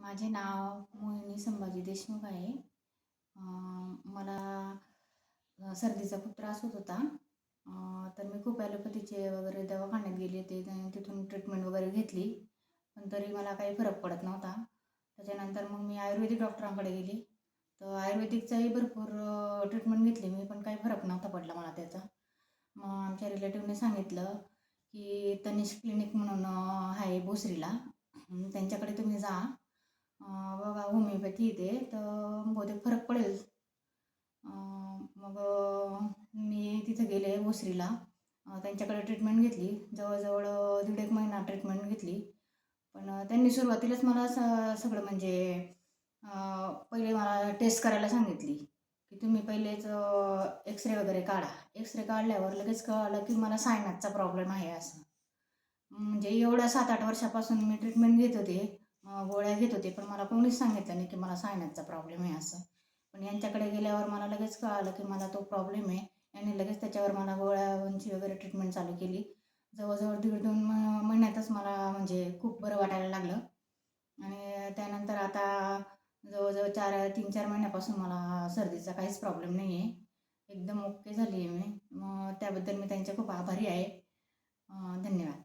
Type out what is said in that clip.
माझे नाव मोहिनी संभाजी देशमुख आहे. मला सर्दीचा खूप त्रास होत होता. तर मी खूप ॲलोपॅथीचे वगैरे दवाखान्यात गेले होते. तिथून ट्रीटमेंट वगैरे घेतली, पण तरी मला काही फरक पडत नव्हता. त्याच्यानंतर मग मी आयुर्वेदिक डॉक्टरांकडे गेली. तर आयुर्वेदिकचाही भरपूर ट्रीटमेंट घेतली मी, पण काही फरक नव्हता पडला मला त्याचा. मग आमच्या रिलेटिव्हने सांगितलं की तनिष्क क्लिनिक म्हणून आहे भोसरीला, त्यांच्याकडे तुम्ही जा. बघा होमिओपॅथी इथे तर बहुतेक फरक पडेल. मग मी तिथं गेले भोसरीला. त्यांच्याकडे ट्रीटमेंट घेतली. जवळजवळ 1.5 महिना ट्रीटमेंट घेतली. पण त्यांनी सुरुवातीलाच मला सगळं म्हणजे पहिले मला टेस्ट करायला सांगितली की तुम्ही पहिलेच एक्सरे वगैरे काढा. एक्सरे काढल्यावर लगेच कळालं की मला सायनासचा प्रॉब्लेम आहे असं. म्हणजे एवढ्या 7-8 वर्षापासून मी ट्रीटमेंट घेत होते, गोळ्या घेत होते, पण मला कोणीच सांगितलं नाही की मला सायनासचा प्रॉब्लेम आहे असं. पण यांच्याकडे गेल्यावर मला लगेच कळालं की मला तो प्रॉब्लेम आहे. यांनी लगेच त्याच्यावर मला गोळ्यांची वगैरे ट्रीटमेंट चालू केली. जवळजवळ 1.5-2 महिन्यातच मला म्हणजे खूप बरं वाटायला लागलं. आणि त्यानंतर आता जवळजवळ 3-4 महिन्यापासून मला सर्दीचा काहीच प्रॉब्लेम नाही आहे. एकदम ओके झाली आहे मी. मग त्याबद्दल मी त्यांचे खूप आभारी आहे. धन्यवाद.